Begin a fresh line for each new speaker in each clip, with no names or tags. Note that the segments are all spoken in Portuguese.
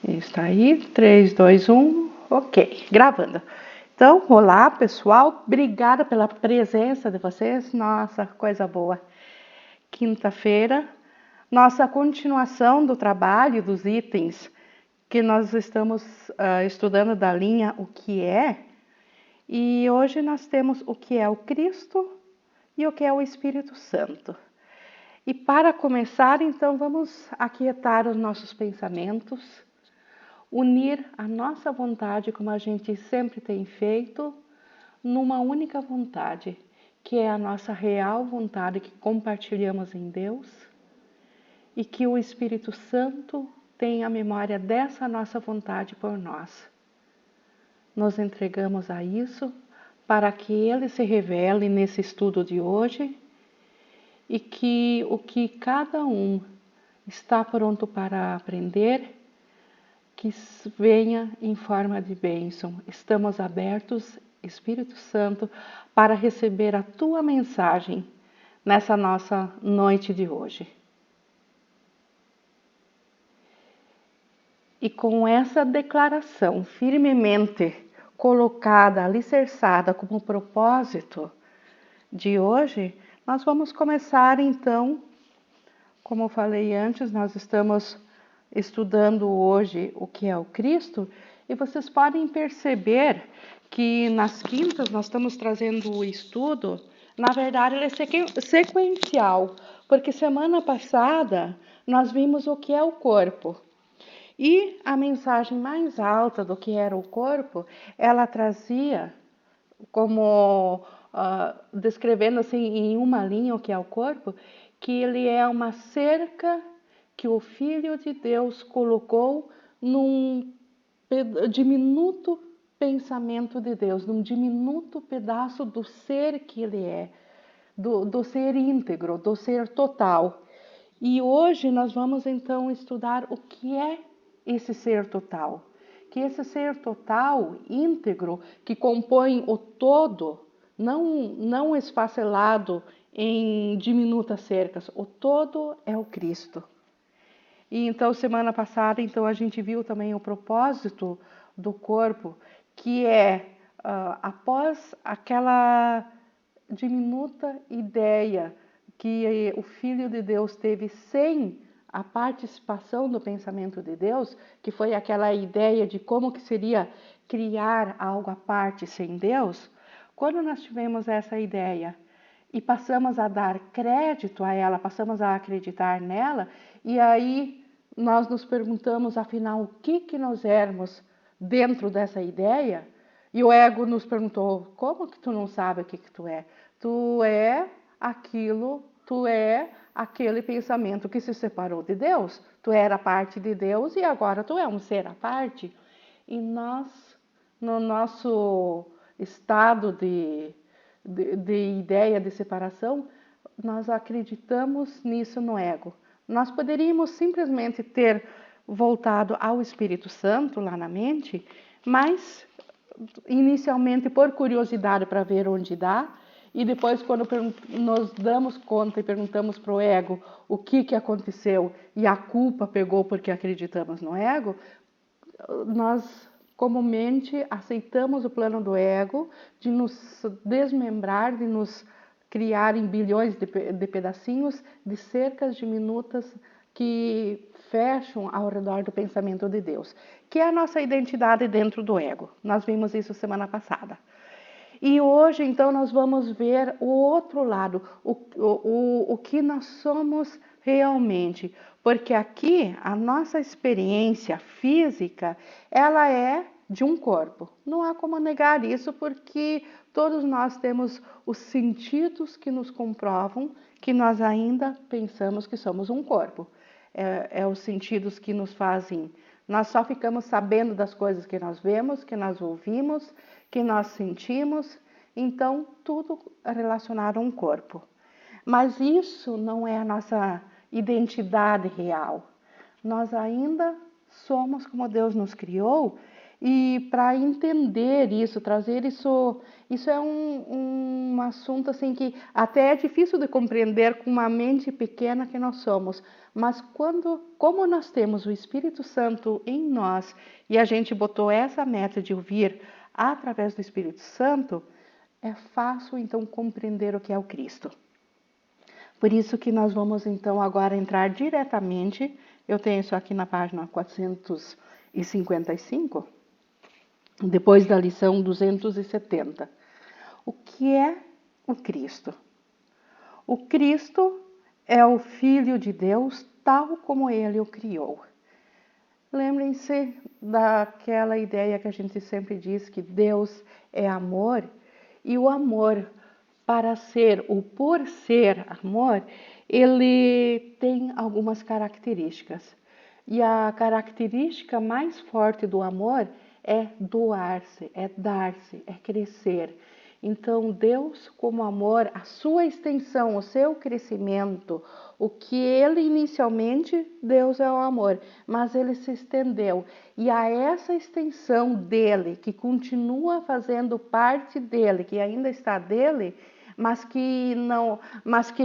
Está aí, 3, 2, 1, ok, gravando. Então, olá pessoal, obrigada pela presença de vocês, nossa, coisa boa. Quinta-feira, nossa continuação do trabalho dos itens que nós estamos estudando da linha O que é, e hoje nós temos o que é o Cristo e o que é o Espírito Santo. E para começar, então, vamos aquietar os nossos pensamentos, unir a nossa vontade, como a gente sempre tem feito, numa única vontade, que é a nossa real vontade que compartilhamos em Deus, e que o Espírito Santo tenha a memória dessa nossa vontade por nós. Nos entregamos a isso para que Ele se revele nesse estudo de hoje e que o que cada um está pronto para aprender, que venha em forma de bênção. Estamos abertos, Espírito Santo, para receber a Tua mensagem nessa nossa noite de hoje. E com essa declaração firmemente colocada, alicerçada como propósito de hoje, nós vamos começar então, como eu falei antes, nós estamos estudando hoje o que é o Cristo, e vocês podem perceber que nas quintas nós estamos trazendo o estudo, na verdade ele é sequencial, porque semana passada nós vimos o que é o corpo. E a mensagem mais alta do que era o corpo, ela trazia como, descrevendo assim em uma linha o que é o corpo, que ele é uma cerca que o Filho de Deus colocou num diminuto pensamento de Deus, num diminuto pedaço do ser que ele é, do ser íntegro, do ser total. E hoje nós vamos então estudar o que é esse ser total. Que esse ser total, íntegro, que compõe o todo, não esfacelado em diminutas cercas, o todo é o Cristo. E então, semana passada, então, a gente viu também o propósito do corpo, que é, após aquela diminuta ideia que o Filho de Deus teve sem a participação do pensamento de Deus, que foi aquela ideia de como que seria criar algo à parte sem Deus, quando nós tivemos essa ideia e passamos a dar crédito a ela, passamos a acreditar nela, e aí nós nos perguntamos, afinal, o que nós éramos dentro dessa ideia? E o ego nos perguntou, como que tu não sabe o que tu é? Tu é aquilo, tu é aquele pensamento que se separou de Deus. Tu era parte de Deus e agora tu é um ser à parte. E nós, no nosso estado de ideia de separação, nós acreditamos nisso no ego. Nós poderíamos simplesmente ter voltado ao Espírito Santo lá na mente, mas inicialmente por curiosidade para ver onde dá, e depois quando nos damos conta e perguntamos para o ego o que aconteceu e a culpa pegou porque acreditamos no ego, nós comumente aceitamos o plano do ego de nos desmembrar, de nos criar em bilhões de pedacinhos, de cercas diminutas que fecham ao redor do pensamento de Deus, que é a nossa identidade dentro do ego. Nós vimos isso semana passada. E hoje, então, nós vamos ver o outro lado, o que nós somos realmente. Porque aqui, a nossa experiência física, ela é de um corpo. Não há como negar isso, porque todos nós temos os sentidos que nos comprovam que nós ainda pensamos que somos um corpo. É os sentidos que nos fazem. Nós só ficamos sabendo das coisas que nós vemos, que nós ouvimos, que nós sentimos, então tudo relacionado a um corpo. Mas isso não é a nossa identidade real. Nós ainda somos como Deus nos criou E para entender isso, trazer isso, isso é um assunto assim que até é difícil de compreender com uma mente pequena que nós somos. Mas como nós temos o Espírito Santo em nós e a gente botou essa meta de ouvir através do Espírito Santo, é fácil então compreender o que é o Cristo. Por isso que nós vamos então agora entrar diretamente, eu tenho isso aqui na página 455, depois da lição 270. O que é o Cristo? O Cristo é o Filho de Deus, tal como Ele o criou. Lembrem-se daquela ideia que a gente sempre diz que Deus é amor, e o amor, para ser o por ser amor, ele tem algumas características. E a característica mais forte do amor é doar-se, é dar-se, é crescer. Então, Deus, como amor, a sua extensão, o seu crescimento, o que ele inicialmente, Deus é o amor, mas ele se estendeu. E a essa extensão dele, que continua fazendo parte dele, que ainda está dele, mas que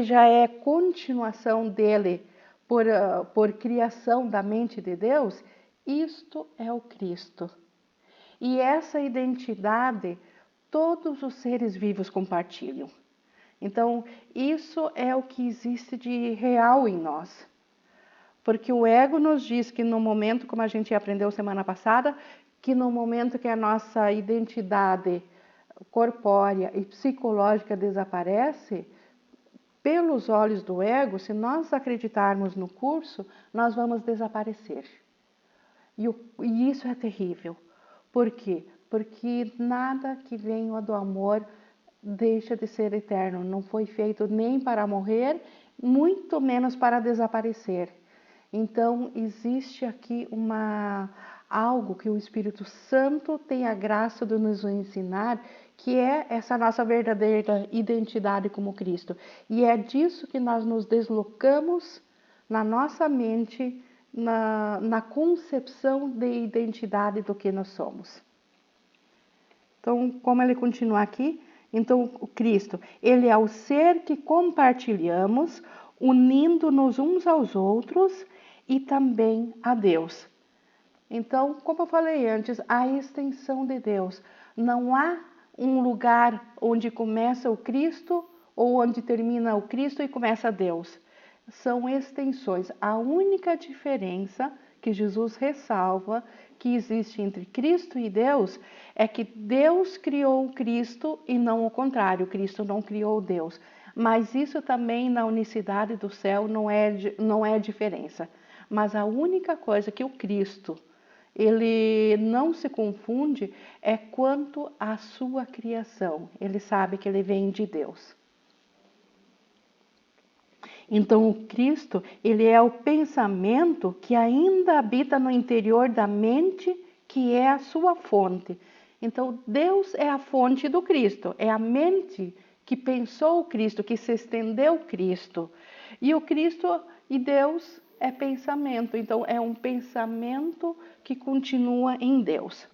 já é continuação dele por criação da mente de Deus, isto é o Cristo. E essa identidade todos os seres vivos compartilham. Então, isso é o que existe de real em nós. Porque o ego nos diz que no momento, como a gente aprendeu semana passada, que no momento que a nossa identidade corpórea e psicológica desaparece, pelos olhos do ego, se nós acreditarmos no curso, nós vamos desaparecer. E isso é terrível. Por quê? Porque nada que venha do amor deixa de ser eterno. Não foi feito nem para morrer, muito menos para desaparecer. Então, existe aqui algo que o Espírito Santo tem a graça de nos ensinar, que é essa nossa verdadeira identidade como Cristo. E é disso que nós nos deslocamos na nossa mente, na concepção de identidade do que nós somos. Então, como ele continua aqui, então o Cristo, ele é o ser que compartilhamos, unindo-nos uns aos outros e também a Deus. Então, como eu falei antes, a extensão de Deus. Não há um lugar onde começa o Cristo ou onde termina o Cristo e começa Deus. São extensões. A única diferença que Jesus ressalva que existe entre Cristo e Deus é que Deus criou o Cristo e não o contrário, Cristo não criou Deus. Mas isso também na unicidade do céu não é diferença. Mas a única coisa que o Cristo, ele não se confunde é quanto à sua criação. Ele sabe que ele vem de Deus. Então, o Cristo, ele é o pensamento que ainda habita no interior da mente, que é a sua fonte. Então, Deus é a fonte do Cristo, é a mente que pensou o Cristo, que se estendeu o Cristo. E o Cristo e Deus é pensamento, então é um pensamento que continua em Deus.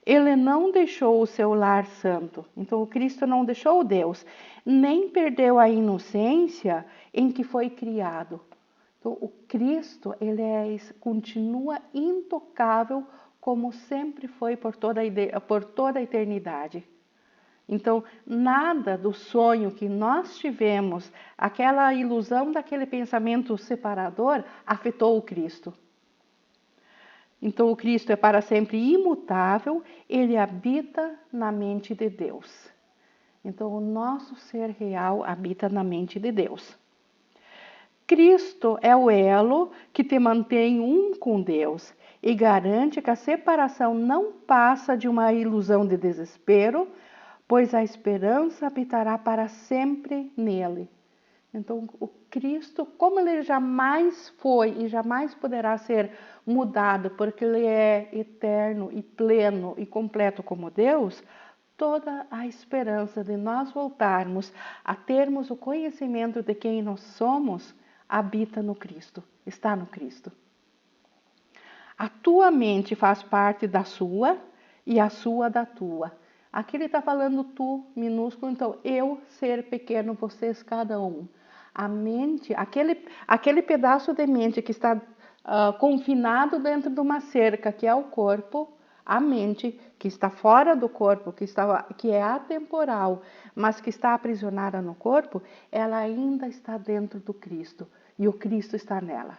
Ele não deixou o seu lar santo, então o Cristo não deixou Deus, nem perdeu a inocência em que foi criado. Então o Cristo, continua intocável como sempre foi por toda a eternidade. Então, nada do sonho que nós tivemos, aquela ilusão daquele pensamento separador, afetou o Cristo. Então, o Cristo é para sempre imutável, ele habita na mente de Deus. Então, o nosso ser real habita na mente de Deus. Cristo é o elo que te mantém um com Deus e garante que a separação não passa de uma ilusão de desespero, pois a esperança habitará para sempre nele. Então, o Cristo, como ele jamais foi e jamais poderá ser mudado, porque ele é eterno e pleno e completo como Deus, toda a esperança de nós voltarmos a termos o conhecimento de quem nós somos, habita no Cristo, está no Cristo. A tua mente faz parte da sua e a sua da tua. Aqui ele está falando tu, minúsculo, então eu, ser pequeno, vocês, cada um. A mente, aquele pedaço de mente que está confinado dentro de uma cerca, que é o corpo, a mente que está fora do corpo, que é atemporal, mas que está aprisionada no corpo, ela ainda está dentro do Cristo e o Cristo está nela.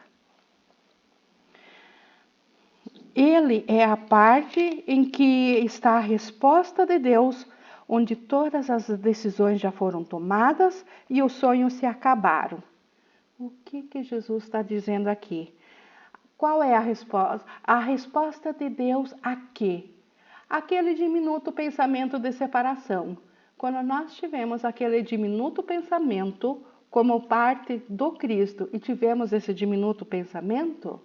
Ele é a parte em que está a resposta de Deus, onde todas as decisões já foram tomadas e os sonhos se acabaram. O que Jesus está dizendo aqui? Qual é a resposta? A resposta de Deus a quê? Aquele diminuto pensamento de separação. Quando nós tivemos aquele diminuto pensamento como parte do Cristo e tivemos esse diminuto pensamento,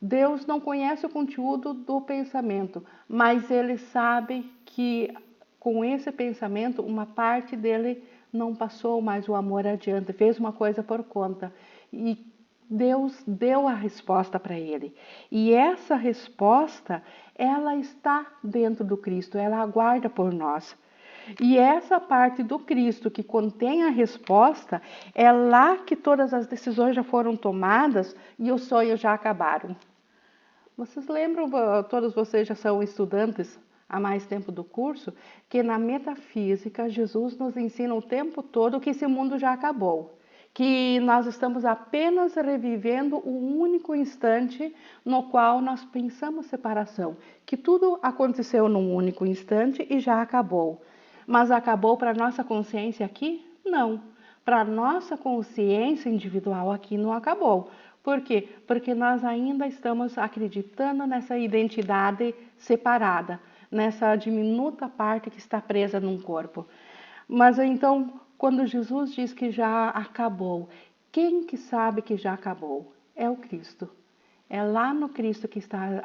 Deus não conhece o conteúdo do pensamento, mas Ele sabe que com esse pensamento uma parte dele não passou mais o amor adiante, fez uma coisa por conta. E Deus deu a resposta para ele. E essa resposta, ela está dentro do Cristo, ela aguarda por nós. E essa parte do Cristo que contém a resposta, é lá que todas as decisões já foram tomadas e os sonhos já acabaram. Vocês lembram, todos vocês já são estudantes há mais tempo do curso, que na metafísica Jesus nos ensina o tempo todo que esse mundo já acabou, que nós estamos apenas revivendo o único instante no qual nós pensamos separação, que tudo aconteceu num único instante e já acabou. Mas acabou para a nossa consciência aqui? Não. Para a nossa consciência individual aqui não acabou. Por quê? Porque nós ainda estamos acreditando nessa identidade separada, nessa diminuta parte que está presa num corpo. Mas então, quando Jesus diz que já acabou, quem que sabe que já acabou? É o Cristo. É lá no Cristo que está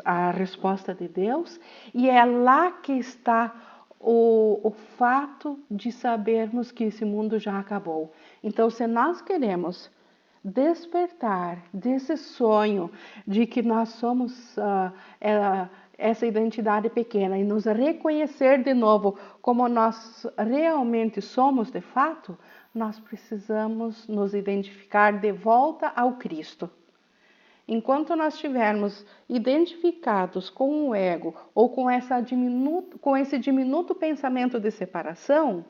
a resposta de Deus e é lá que está o fato de sabermos que esse mundo já acabou. Então, se nós queremos despertar desse sonho de que nós somos essa identidade pequena e nos reconhecer de novo como nós realmente somos de fato, nós precisamos nos identificar de volta ao Cristo. Enquanto nós estivermos identificados com o ego ou com esse diminuto pensamento de separação,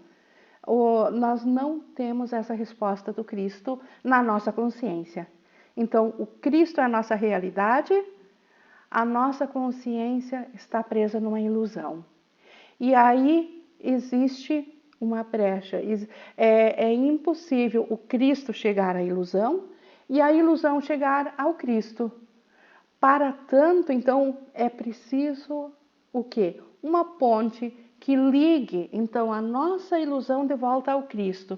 nós não temos essa resposta do Cristo na nossa consciência. Então, o Cristo é a nossa realidade, a nossa consciência está presa numa ilusão. E aí existe uma brecha. É impossível o Cristo chegar à ilusão e a ilusão chegar ao Cristo. Para tanto, então, é preciso o quê? Uma ponte que ligue, então, a nossa ilusão de volta ao Cristo.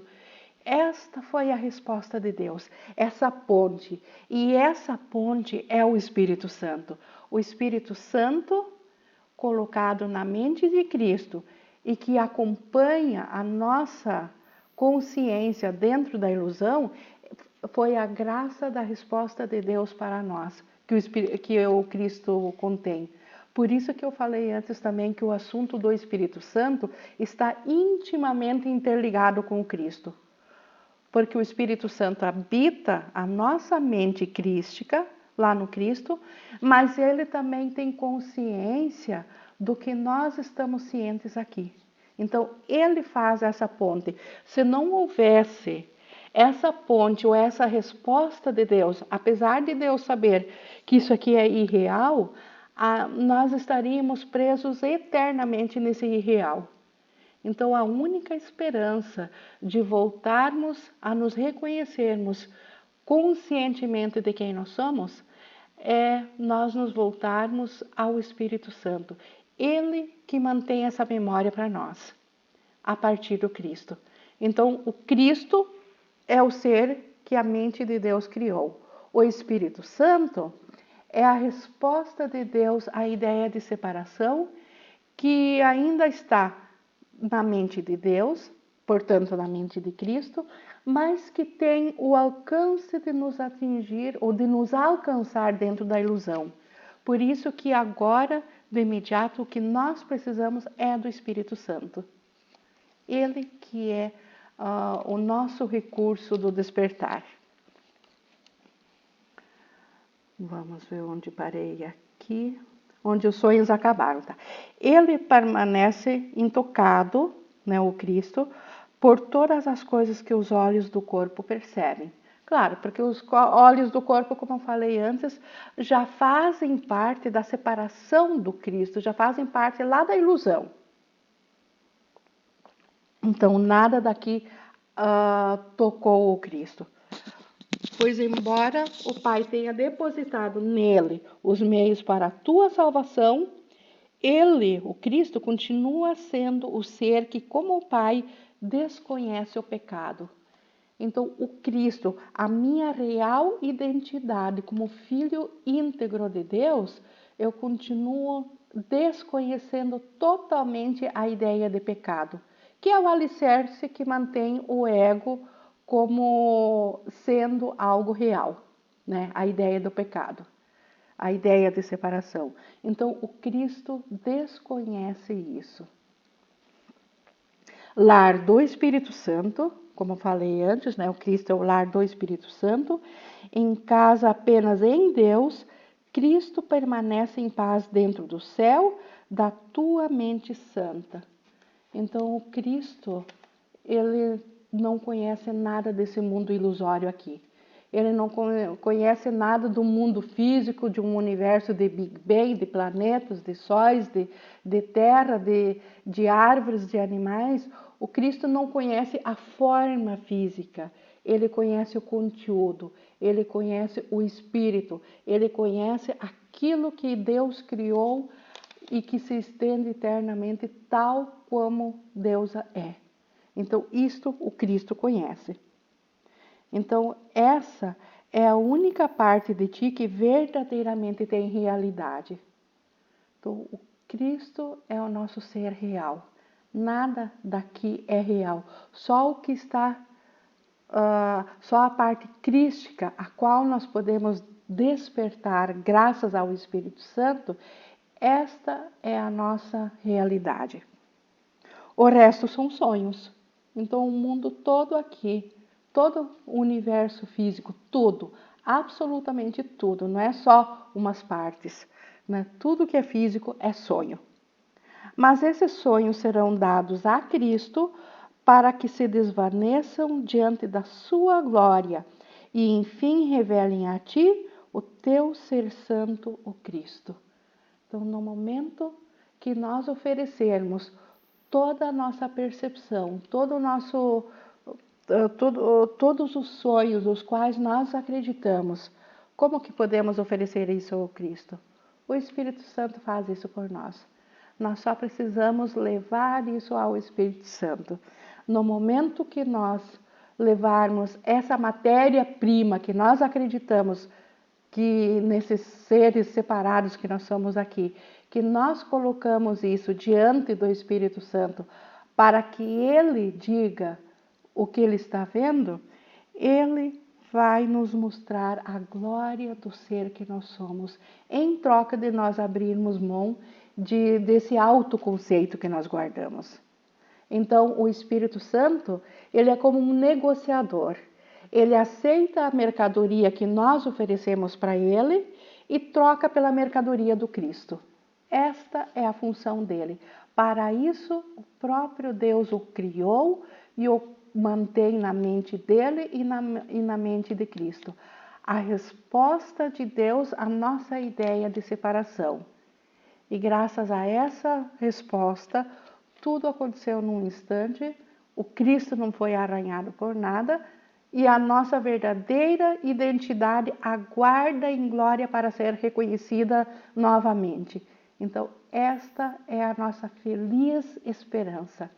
Esta foi a resposta de Deus, essa ponte. E essa ponte é o Espírito Santo. O Espírito Santo colocado na mente de Cristo e que acompanha a nossa consciência dentro da ilusão, foi a graça da resposta de Deus para nós, que o Cristo contém. Por isso que eu falei antes também que o assunto do Espírito Santo está intimamente interligado com o Cristo. Porque o Espírito Santo habita a nossa mente crística, lá no Cristo, mas ele também tem consciência do que nós estamos cientes aqui. Então, ele faz essa ponte. Se não houvesse essa ponte ou essa resposta de Deus, apesar de Deus saber que isso aqui é irreal, nós estaríamos presos eternamente nesse irreal. Então, a única esperança de voltarmos a nos reconhecermos conscientemente de quem nós somos é nós nos voltarmos ao Espírito Santo. Ele que mantém essa memória para nós, a partir do Cristo. Então, o Cristo é o ser que a mente de Deus criou. O Espírito Santo é a resposta de Deus à ideia de separação que ainda está na mente de Deus, portanto na mente de Cristo, mas que tem o alcance de nos atingir ou de nos alcançar dentro da ilusão. Por isso que agora, de imediato, o que nós precisamos é do Espírito Santo. Ele que é o nosso recurso do despertar. Vamos ver onde parei aqui. Onde os sonhos acabaram. Tá? Ele permanece intocado, né, o Cristo, por todas as coisas que os olhos do corpo percebem. Claro, porque os olhos do corpo, como eu falei antes, já fazem parte da separação do Cristo, já fazem parte lá da ilusão. Então, nada daqui tocou o Cristo. Pois embora o Pai tenha depositado nele os meios para a tua salvação, ele, o Cristo, continua sendo o ser que, como o Pai, desconhece o pecado. Então, o Cristo, a minha real identidade como filho íntegro de Deus, eu continuo desconhecendo totalmente a ideia de pecado, que é o alicerce que mantém o ego como sendo algo real, né? A ideia do pecado, a ideia de separação. Então, o Cristo desconhece isso. Lar do Espírito Santo, como eu falei antes, né? O Cristo é o lar do Espírito Santo. Em casa apenas em Deus, Cristo permanece em paz dentro do céu da tua mente santa. Então, o Cristo, ele não conhece nada desse mundo ilusório aqui. Ele não conhece nada do mundo físico, de um universo de Big Bang, de planetas, de sóis, de terra, de árvores, de animais. O Cristo não conhece a forma física, ele conhece o conteúdo, ele conhece o espírito, ele conhece aquilo que Deus criou e que se estende eternamente tal como Deus é. Então, isto o Cristo conhece. Então, essa é a única parte de ti que verdadeiramente tem realidade. Então, o Cristo é o nosso ser real. Nada daqui é real. Só o que está, só a parte crística, a qual nós podemos despertar graças ao Espírito Santo, esta é a nossa realidade. O resto são sonhos. Então, o mundo todo aqui, todo o universo físico, tudo, absolutamente tudo, não é só umas partes, né? Tudo que é físico é sonho. Mas esses sonhos serão dados a Cristo para que se desvaneçam diante da sua glória e, enfim, revelem a ti o teu ser santo, o Cristo. Então, no momento que nós oferecermos toda a nossa percepção, todos os sonhos os quais nós acreditamos, como que podemos oferecer isso ao Cristo? O Espírito Santo faz isso por nós. Nós só precisamos levar isso ao Espírito Santo. No momento que nós levarmos essa matéria-prima que nós acreditamos que nesses seres separados que nós somos aqui, que nós colocamos isso diante do Espírito Santo para que ele diga o que ele está vendo, ele vai nos mostrar a glória do ser que nós somos, em troca de nós abrirmos mão desse autoconceito que nós guardamos. Então, o Espírito Santo, ele é como um negociador. Ele aceita a mercadoria que nós oferecemos para ele e troca pela mercadoria do Cristo. Esta é a função dele. Para isso, o próprio Deus o criou e o mantém na mente dele e na mente de Cristo. A resposta de Deus à nossa ideia de separação. E graças a essa resposta, tudo aconteceu num instante, o Cristo não foi arranhado por nada e a nossa verdadeira identidade aguarda em glória para ser reconhecida novamente. Então, esta é a nossa feliz esperança.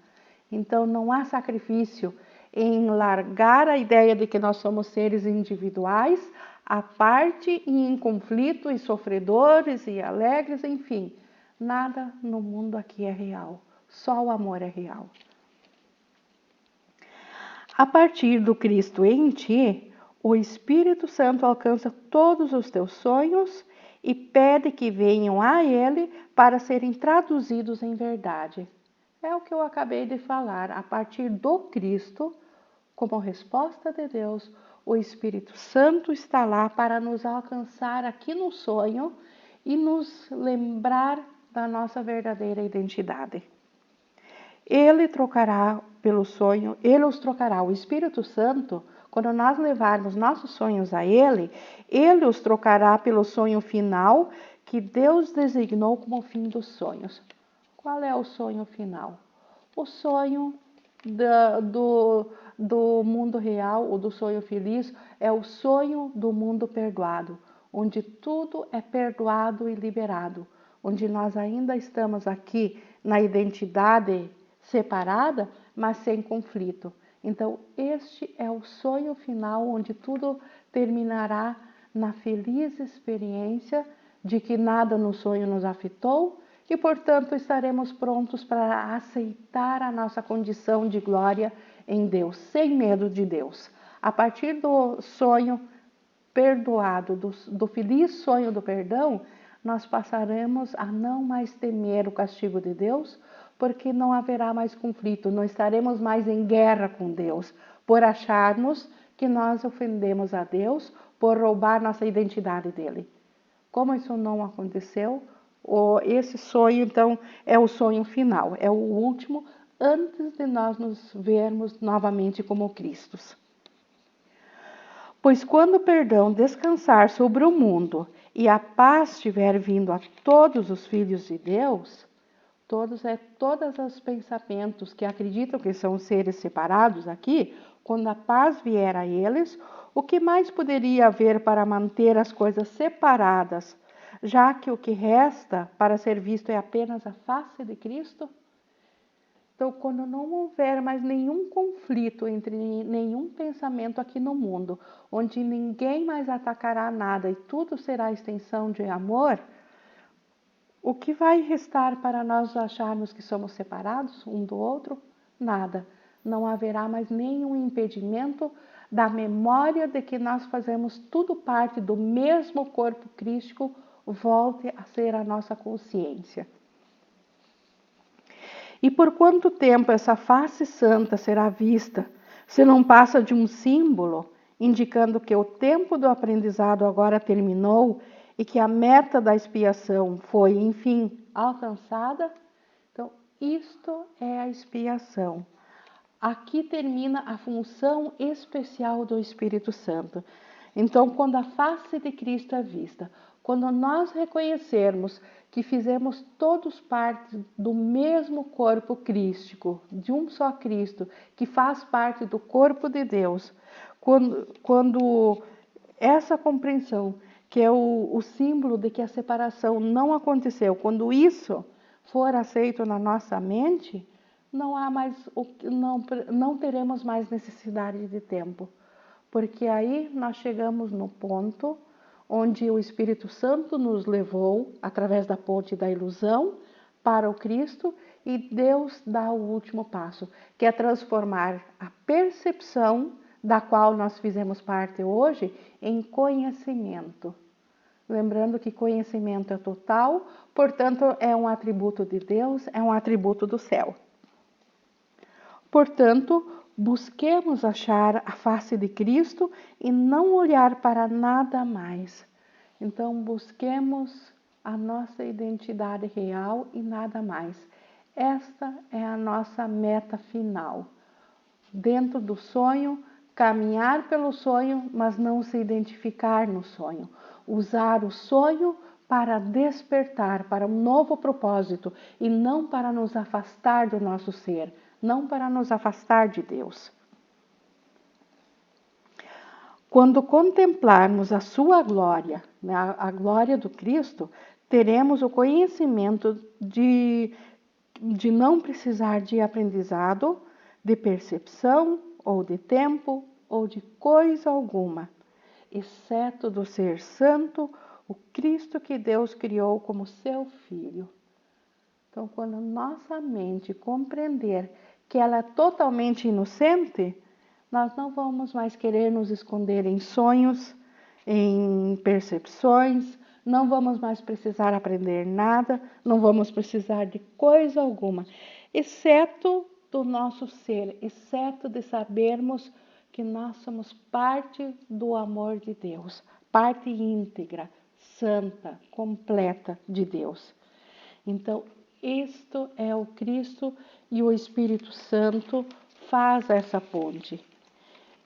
Então, não há sacrifício em largar a ideia de que nós somos seres individuais, à parte e em conflito e sofredores e alegres, enfim. Nada no mundo aqui é real, só o amor é real. A partir do Cristo em ti, o Espírito Santo alcança todos os teus sonhos e pede que venham a Ele para serem traduzidos em verdade. É o que eu acabei de falar. A partir do Cristo, como resposta de Deus, o Espírito Santo está lá para nos alcançar aqui no sonho e nos lembrar da nossa verdadeira identidade. Ele trocará pelo sonho, ele os trocará. O Espírito Santo, quando nós levarmos nossos sonhos a ele os trocará pelo sonho final que Deus designou como fim dos sonhos. Qual é o sonho final? O sonho do mundo real, ou do sonho feliz, é o sonho do mundo perdoado, onde tudo é perdoado e liberado, onde nós ainda estamos aqui na identidade separada, mas sem conflito. Então, este é o sonho final, onde tudo terminará na feliz experiência de que nada no sonho nos afetou e, portanto, estaremos prontos para aceitar a nossa condição de glória em Deus, sem medo de Deus. A partir do sonho perdoado, do feliz sonho do perdão, nós passaremos a não mais temer o castigo de Deus, porque não haverá mais conflito, não estaremos mais em guerra com Deus, por acharmos que nós ofendemos a Deus, por roubar nossa identidade dele. Como isso não aconteceu, esse sonho, então, é o sonho final, é o último, antes de nós nos vermos novamente como Cristos. Pois quando o perdão descansar sobre o mundo e a paz estiver vindo a todos os filhos de Deus, todos os pensamentos que acreditam que são seres separados aqui, quando a paz vier a eles, o que mais poderia haver para manter as coisas separadas, já que o que resta para ser visto é apenas a face de Cristo? Então, quando não houver mais nenhum conflito entre nenhum pensamento aqui no mundo, onde ninguém mais atacará nada e tudo será extensão de amor, o que vai restar para nós acharmos que somos separados um do outro? Nada. Não haverá mais nenhum impedimento da memória de que nós fazemos tudo parte do mesmo corpo crístico, volte a ser a nossa consciência. E por quanto tempo essa face santa será vista, se não passa de um símbolo, indicando que o tempo do aprendizado agora terminou e que a meta da expiação foi, enfim, alcançada? Então, isto é a expiação. Aqui termina a função especial do Espírito Santo. Então, quando a face de Cristo é vista, quando nós reconhecermos que fizemos todos parte do mesmo corpo crístico, de um só Cristo, que faz parte do corpo de Deus, quando essa compreensão, que é o símbolo de que a separação não aconteceu, quando isso for aceito na nossa mente, não teremos mais necessidade de tempo, porque aí nós chegamos no ponto onde o Espírito Santo nos levou, através da ponte da ilusão, para o Cristo, e Deus dá o último passo, que é transformar a percepção da qual nós fizemos parte hoje em conhecimento. Lembrando que conhecimento é total, portanto, é um atributo de Deus, é um atributo do céu. Portanto, busquemos achar a face de Cristo e não olhar para nada mais. Então, busquemos a nossa identidade real e nada mais. Esta é a nossa meta final. Dentro do sonho, caminhar pelo sonho, mas não se identificar no sonho. Usar o sonho para despertar para um novo propósito e não para nos afastar do nosso ser, não para nos afastar de Deus. Quando contemplarmos a sua glória, né, a glória do Cristo, teremos o conhecimento de não precisar de aprendizado, de percepção, ou de tempo, ou de coisa alguma, exceto do ser santo, o Cristo que Deus criou como seu Filho. Então, quando nossa mente compreender que ela é totalmente inocente, nós não vamos mais querer nos esconder em sonhos, em percepções, não vamos mais precisar aprender nada, não vamos precisar de coisa alguma, exceto do nosso ser, exceto de sabermos que nós somos parte do amor de Deus, parte íntegra, santa, completa de Deus. Então, isto é o Cristo e o Espírito Santo faz essa ponte.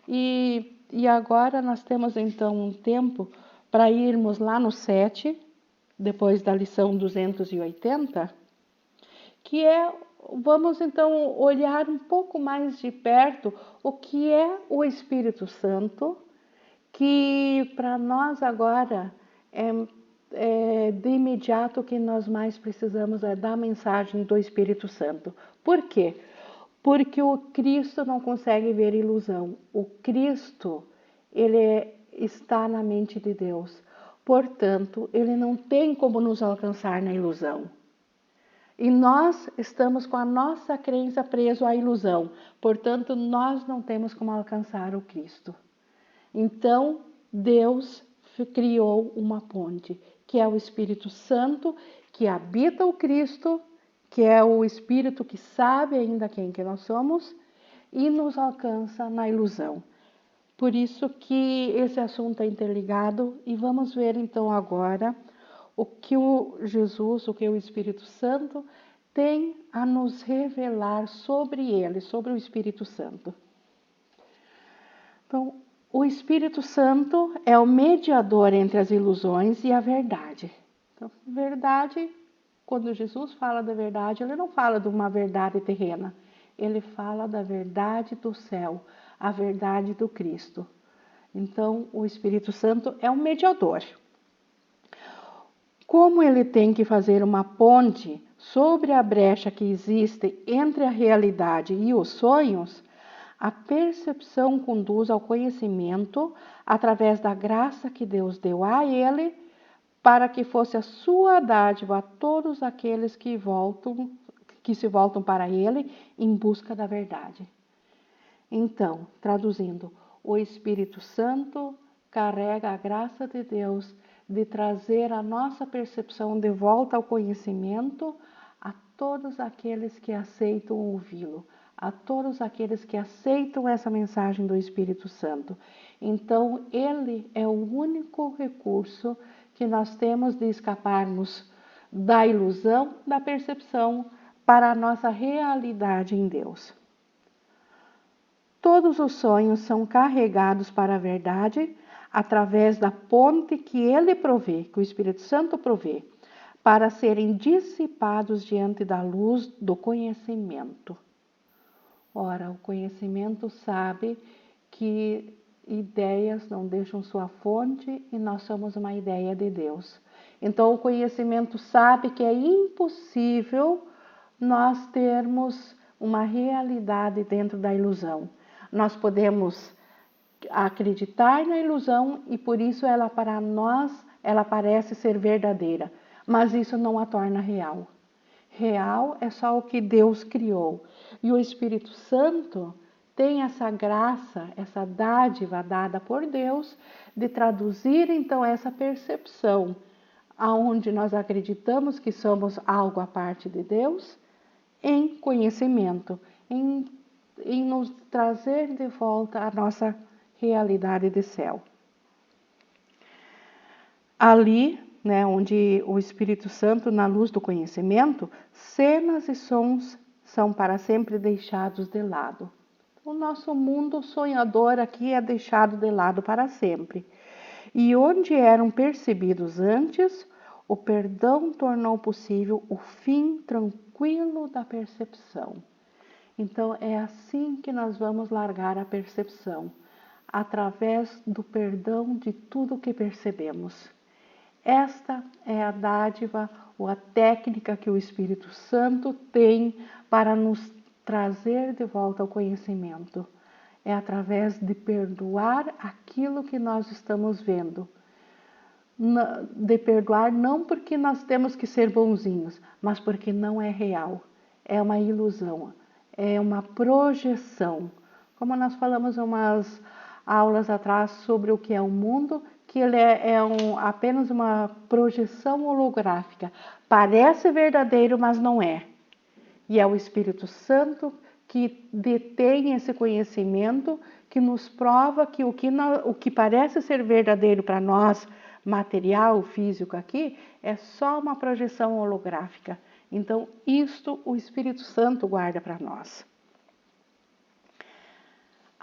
E agora nós temos então um tempo para irmos lá no 7, depois da lição 280, que vamos então olhar um pouco mais de perto o que é o Espírito Santo, que para nós agora de imediato o que nós mais precisamos é da mensagem do Espírito Santo. Por quê? Porque o Cristo não consegue ver ilusão. O Cristo, ele está na mente de Deus. Portanto, ele não tem como nos alcançar na ilusão. E nós estamos com a nossa crença preso à ilusão. Portanto, nós não temos como alcançar o Cristo. Então, Deus criou uma ponte, que é o Espírito Santo, que habita o Cristo, que é o Espírito que sabe ainda quem que nós somos e nos alcança na ilusão. Por isso que esse assunto é interligado e vamos ver então agora o que o Jesus, o que o Espírito Santo tem a nos revelar sobre ele, sobre o Espírito Santo. Então, o Espírito Santo é o mediador entre as ilusões e a verdade. Então, verdade, quando Jesus fala da verdade, ele não fala de uma verdade terrena. Ele fala da verdade do céu, a verdade do Cristo. Então, o Espírito Santo é um mediador. Como ele tem que fazer uma ponte sobre a brecha que existe entre a realidade e os sonhos, a percepção conduz ao conhecimento através da graça que Deus deu a ele, para que fosse a sua dádiva a todos aqueles que se voltam para ele em busca da verdade. Então, traduzindo, o Espírito Santo carrega a graça de Deus de trazer a nossa percepção de volta ao conhecimento a todos aqueles que aceitam ouvi-lo, a todos aqueles que aceitam essa mensagem do Espírito Santo. Então, ele é o único recurso que nós temos de escaparmos da ilusão, da percepção, para a nossa realidade em Deus. Todos os sonhos são carregados para a verdade através da ponte que ele provê, que o Espírito Santo provê, para serem dissipados diante da luz do conhecimento. Ora, o conhecimento sabe que ideias não deixam sua fonte e nós somos uma ideia de Deus. Então, o conhecimento sabe que é impossível nós termos uma realidade dentro da ilusão. Nós podemos acreditar na ilusão e por isso ela para nós ela parece ser verdadeira, mas isso não a torna real. Real é só o que Deus criou. E o Espírito Santo tem essa graça, essa dádiva dada por Deus de traduzir então essa percepção aonde nós acreditamos que somos algo à parte de Deus em conhecimento, em nos trazer de volta a nossa realidade de céu. Ali, onde o Espírito Santo, na luz do conhecimento, cenas e sons são para sempre deixados de lado. O nosso mundo sonhador aqui é deixado de lado para sempre. E onde eram percebidos antes, o perdão tornou possível o fim tranquilo da percepção. Então, é assim que nós vamos largar a percepção, através do perdão de tudo que percebemos. Esta é a dádiva ou a técnica que o Espírito Santo tem para nos trazer de volta ao conhecimento. É através de perdoar aquilo que nós estamos vendo. De perdoar não porque nós temos que ser bonzinhos, mas porque não é real. É uma ilusão, é uma projeção. Como nós falamos umas aulas atrás sobre o que é o mundo, que ele apenas uma projeção holográfica. Parece verdadeiro, mas não é. E é o Espírito Santo que detém esse conhecimento, que nos prova que o que parece ser verdadeiro para nós, material, físico aqui, é só uma projeção holográfica. Então, isto o Espírito Santo guarda para nós.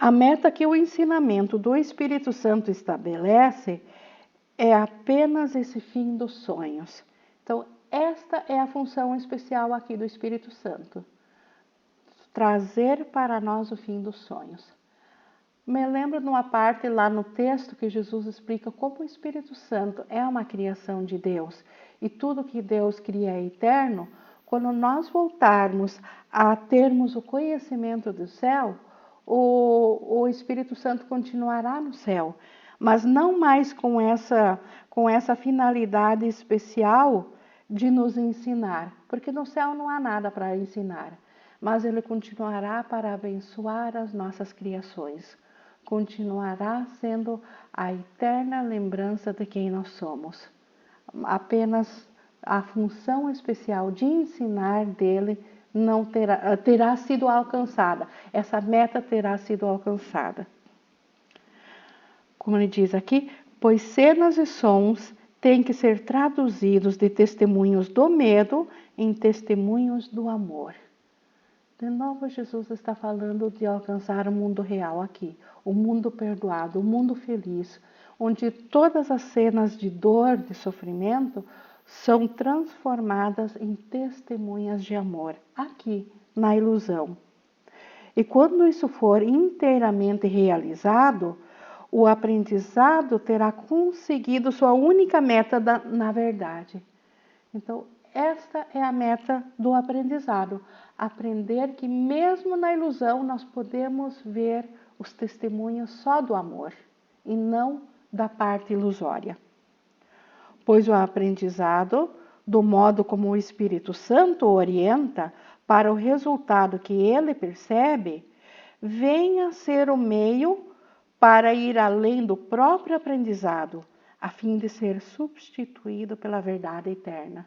A meta que o ensinamento do Espírito Santo estabelece é apenas esse fim dos sonhos. Então, esta é a função especial aqui do Espírito Santo. Trazer para nós o fim dos sonhos. Me lembro de uma parte lá no texto que Jesus explica como o Espírito Santo é uma criação de Deus. E tudo que Deus cria é eterno. Quando nós voltarmos a termos o conhecimento do céu, o Espírito Santo continuará no céu, mas não mais com essa finalidade especial de nos ensinar, porque no céu não há nada para ensinar, mas ele continuará para abençoar as nossas criações, continuará sendo a eterna lembrança de quem nós somos. Apenas a função especial de ensinar dele não terá sido alcançada. Essa meta terá sido alcançada. Como ele diz aqui, pois cenas e sons têm que ser traduzidos de testemunhos do medo em testemunhos do amor. De novo, Jesus está falando de alcançar o mundo real aqui, o mundo perdoado, o mundo feliz, onde todas as cenas de dor, de sofrimento, são transformadas em testemunhas de amor, aqui, na ilusão. E quando isso for inteiramente realizado, o aprendizado terá conseguido sua única meta na verdade. Então, esta é a meta do aprendizado. Aprender que mesmo na ilusão nós podemos ver os testemunhos só do amor e não da parte ilusória. Pois o aprendizado, do modo como o Espírito Santo orienta para o resultado que ele percebe, vem a ser o meio para ir além do próprio aprendizado, a fim de ser substituído pela verdade eterna.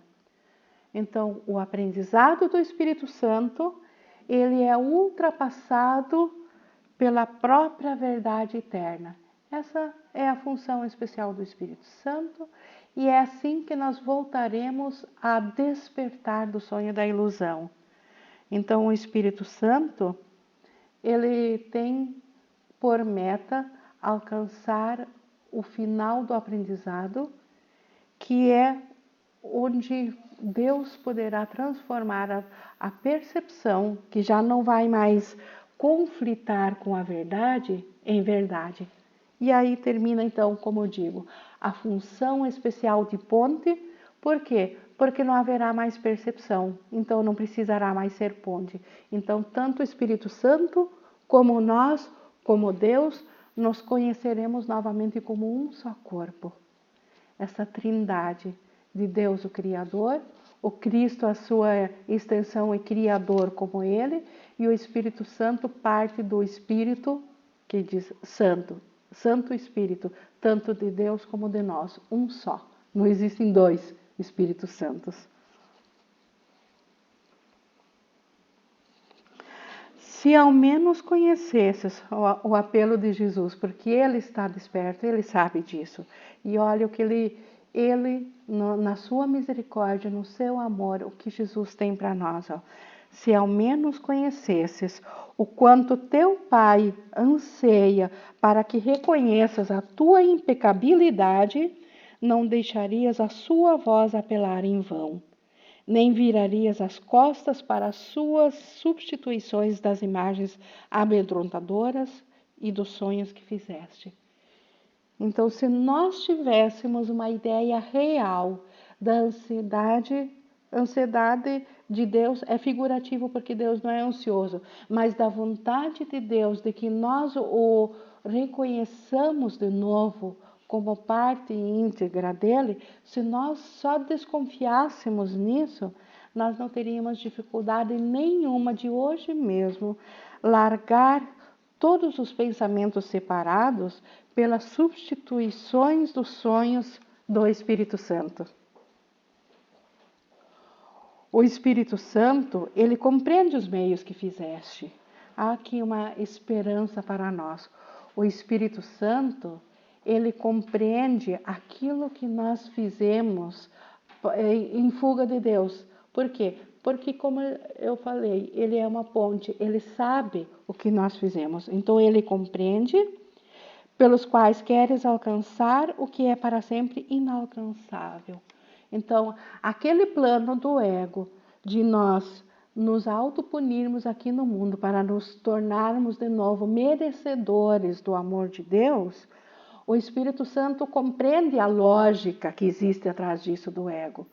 Então, o aprendizado do Espírito Santo, ele é ultrapassado pela própria verdade eterna. Essa é a função especial do Espírito Santo e é assim que nós voltaremos a despertar do sonho da ilusão. Então, o Espírito Santo, ele tem por meta alcançar o final do aprendizado, que é onde Deus poderá transformar a percepção, que já não vai mais conflitar com a verdade, em verdade. E aí termina então, como eu digo, a função especial de ponte. Por quê? Porque não haverá mais percepção, então não precisará mais ser ponte. Então, tanto o Espírito Santo, como nós, como Deus, nos conheceremos novamente como um só corpo. Essa trindade de Deus, o Criador, o Cristo, a sua extensão e Criador como Ele, e o Espírito Santo parte do Espírito, que diz Santo, Santo Espírito, tanto de Deus como de nós, um só. Não existem dois Espíritos Santos. Se ao menos conhecesses o apelo de Jesus, porque Ele está desperto, Ele sabe disso. E olha o que Ele na sua misericórdia, no seu amor, o que Jesus tem para nós. Ó. Se ao menos conhecesses o quanto teu Pai anseia para que reconheças a tua impecabilidade, não deixarias a sua voz apelar em vão, nem virarias as costas para as suas substituições das imagens amedrontadoras e dos sonhos que fizeste. Então, se nós tivéssemos uma ideia real da ansiedade de Deus é figurativo porque Deus não é ansioso, mas da vontade de Deus de que nós o reconheçamos de novo como parte íntegra dele, se nós só desconfiássemos nisso, nós não teríamos dificuldade nenhuma de hoje mesmo largar todos os pensamentos separados pelas substituições dos sonhos do Espírito Santo. O Espírito Santo, ele compreende os meios que fizeste. Há aqui uma esperança para nós. O Espírito Santo, ele compreende aquilo que nós fizemos em fuga de Deus. Por quê? Porque, como eu falei, ele é uma ponte, ele sabe o que nós fizemos. Então, ele compreende, pelos quais queres alcançar o que é para sempre inalcançável. Então, aquele plano do ego de nós nos autopunirmos aqui no mundo para nos tornarmos de novo merecedores do amor de Deus, o Espírito Santo compreende a lógica que existe atrás disso do ego.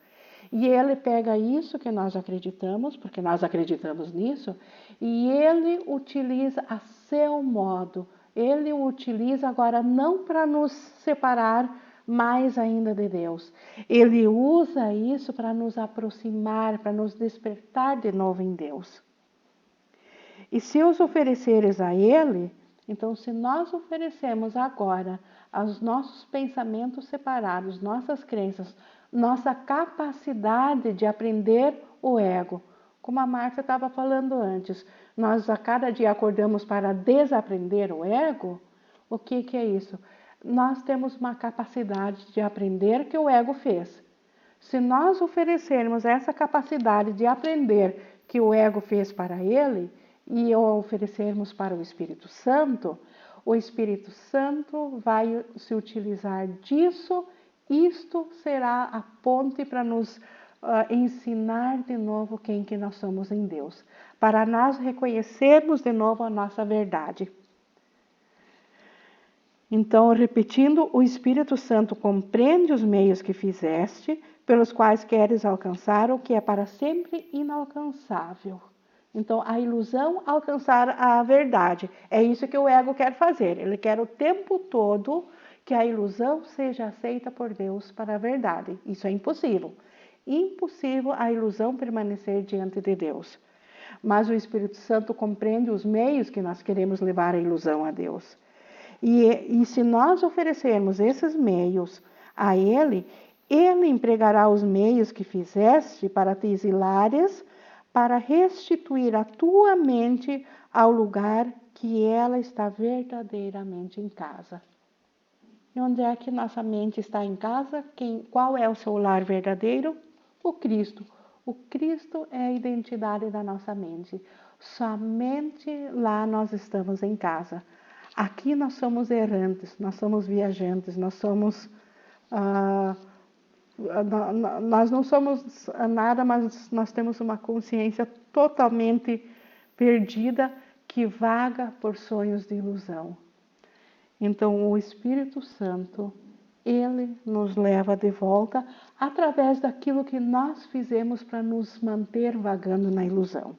E ele pega isso que nós acreditamos, porque nós acreditamos nisso, e ele utiliza a seu modo. Ele o utiliza agora não para nos separar mais ainda de Deus. Ele usa isso para nos aproximar, para nos despertar de novo em Deus. E se os ofereceres a Ele, então se nós oferecemos agora aos nossos pensamentos separados, nossas crenças, nossa capacidade de aprender o ego, como a Márcia estava falando antes, nós a cada dia acordamos para desaprender o ego. O que é isso? Nós temos uma capacidade de aprender que o ego fez. Se nós oferecermos essa capacidade de aprender que o ego fez para ele e o oferecermos para o Espírito Santo vai se utilizar disso. Isto será a ponte para nos ensinar de novo quem que nós somos em Deus, para nós reconhecermos de novo a nossa verdade. Então, repetindo, o Espírito Santo compreende os meios que fizeste, pelos quais queres alcançar o que é para sempre inalcançável. Então, a ilusão alcançar a verdade. É isso que o ego quer fazer. Ele quer o tempo todo que a ilusão seja aceita por Deus para a verdade. Isso é impossível. Impossível a ilusão permanecer diante de Deus. Mas o Espírito Santo compreende os meios que nós queremos levar a ilusão a Deus. E se nós oferecermos esses meios a Ele, Ele empregará os meios que fizeste para te exilares, para restituir a tua mente ao lugar que ela está verdadeiramente em casa. E onde é que nossa mente está em casa? Qual é o seu lar verdadeiro? O Cristo. O Cristo é a identidade da nossa mente. Somente lá nós estamos em casa. Aqui nós somos errantes, nós somos viajantes, nós não somos nada, mas nós temos uma consciência totalmente perdida que vaga por sonhos de ilusão. Então, o Espírito Santo, ele nos leva de volta através daquilo que nós fizemos para nos manter vagando na ilusão.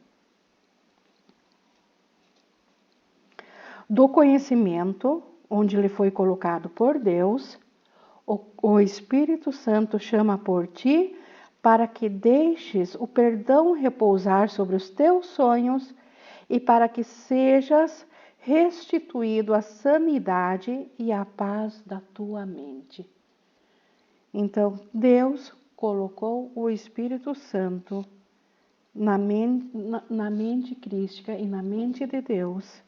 Do conhecimento, onde ele foi colocado por Deus, o Espírito Santo chama por ti para que deixes o perdão repousar sobre os teus sonhos e para que sejas restituído a sanidade e a paz da tua mente. Então, Deus colocou o Espírito Santo na mente crística e na mente de Deus.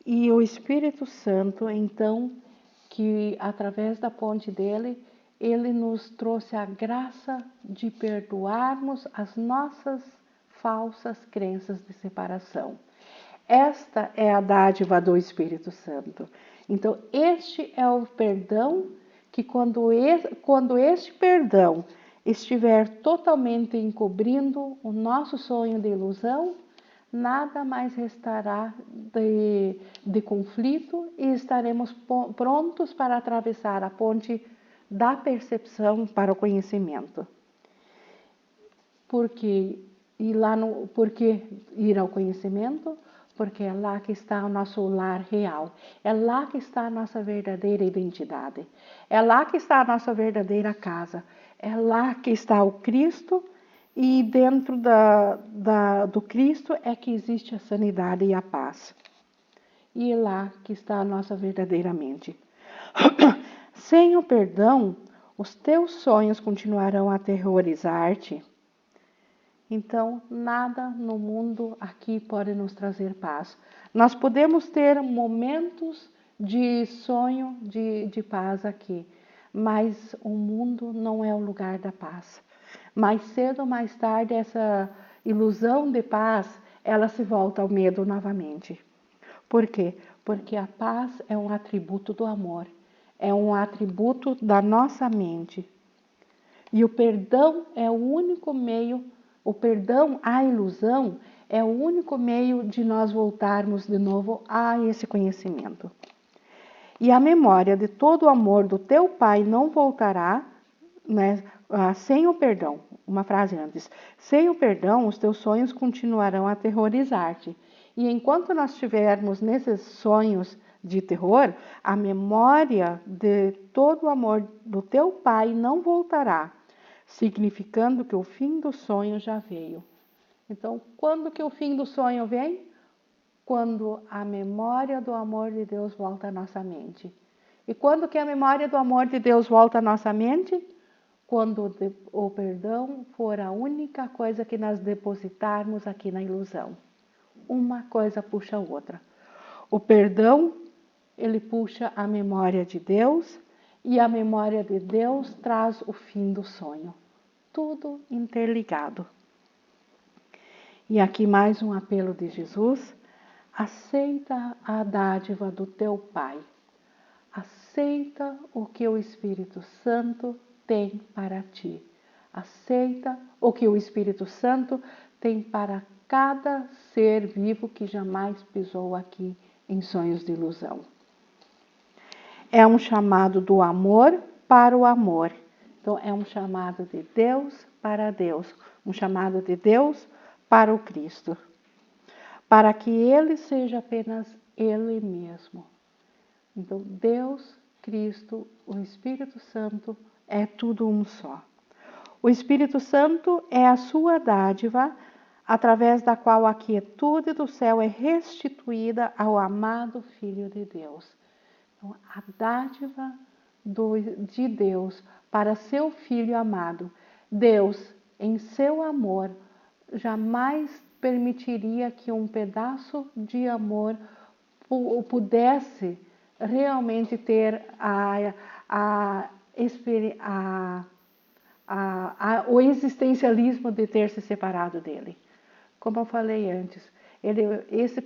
E o Espírito Santo, então, que através da ponte dele, ele nos trouxe a graça de perdoarmos as nossas falsas crenças de separação. Esta é a dádiva do Espírito Santo. Então, este é o perdão que quando este perdão estiver totalmente encobrindo o nosso sonho de ilusão, nada mais restará de conflito e estaremos prontos para atravessar a ponte da percepção para o conhecimento. Por que ir ao conhecimento? Porque é lá que está o nosso lar real. É lá que está a nossa verdadeira identidade. É lá que está a nossa verdadeira casa. É lá que está o Cristo. E dentro do Cristo é que existe a sanidade e a paz. e é lá que está a nossa verdadeira mente. Sem o perdão, os teus sonhos continuarão a aterrorizar-te. Então, nada no mundo aqui pode nos trazer paz. Nós podemos ter momentos de sonho, de paz aqui, mas o mundo não é o lugar da paz. Mais cedo ou mais tarde, essa ilusão de paz, ela se volta ao medo novamente. Por quê? Porque a paz é um atributo do amor, é um atributo da nossa mente. E o perdão é o único meio, o perdão à ilusão é o único meio de nós voltarmos de novo a esse conhecimento. E a memória de todo o amor do teu Pai não voltará, né, sem o perdão. Uma frase antes. Sem o perdão, os teus sonhos continuarão a aterrorizar-te. E enquanto nós estivermos nesses sonhos de terror, a memória de todo o amor do teu Pai não voltará, significando que o fim do sonho já veio. Então, quando que o fim do sonho vem? Quando a memória do amor de Deus volta à nossa mente. E quando que a memória do amor de Deus volta à nossa mente? Quando o perdão for a única coisa que nós depositarmos aqui na ilusão. Uma coisa puxa a outra. O perdão, ele puxa a memória de Deus, e a memória de Deus traz o fim do sonho. Tudo interligado. E aqui mais um apelo de Jesus. Aceita a dádiva do teu Pai. Aceita o que o Espírito Santo tem para ti. Aceita o que o Espírito Santo tem para cada ser vivo que jamais pisou aqui em sonhos de ilusão. É um chamado do amor para o amor. Então, é um chamado de Deus para Deus. Um chamado de Deus para o Cristo. Para que Ele seja apenas Ele mesmo. Então, Deus, Cristo, o Espírito Santo é tudo um só. O Espírito Santo é a sua dádiva, através da qual a quietude do céu é restituída ao amado Filho de Deus. Então, a dádiva de Deus para seu Filho amado. Deus, em seu amor, jamais permitiria que um pedaço de amor pudesse realmente ter o existencialismo de ter se separado dele. Como eu falei antes, esse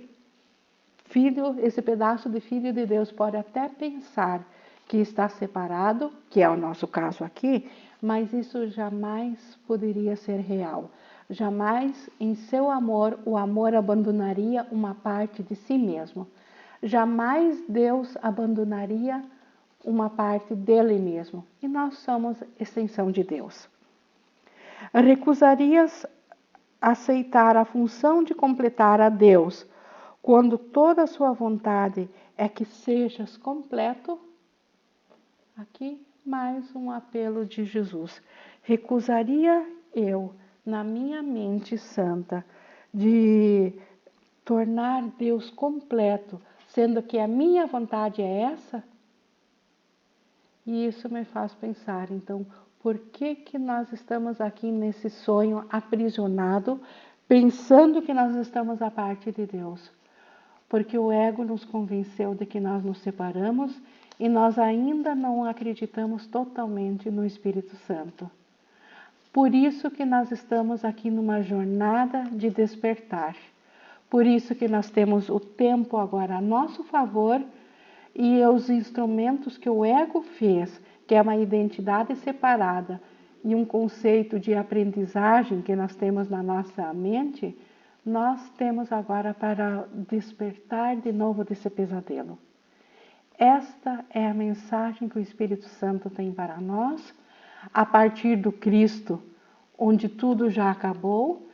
pedaço de Filho de Deus pode até pensar que está separado, que é o nosso caso aqui, mas isso jamais poderia ser real. Jamais, em seu amor, o amor abandonaria uma parte de si mesmo. Jamais Deus abandonaria uma parte dele mesmo. E nós somos extensão de Deus. Recusarias aceitar a função de completar a Deus, quando toda a sua vontade é que sejas completo? Aqui mais um apelo de Jesus. Recusaria eu, na minha mente santa, de tornar Deus completo, sendo que a minha vontade é essa? E isso me faz pensar, então, por que nós estamos aqui nesse sonho aprisionado, pensando que nós estamos à parte de Deus? Porque o ego nos convenceu de que nós nos separamos e nós ainda não acreditamos totalmente no Espírito Santo. Por isso que nós estamos aqui numa jornada de despertar. Por isso que nós temos o tempo agora a nosso favor e os instrumentos que o ego fez, que é uma identidade separada e um conceito de aprendizagem que nós temos na nossa mente, nós temos agora para despertar de novo desse pesadelo. Esta é a mensagem que o Espírito Santo tem para nós, a partir do Cristo, onde tudo já acabou,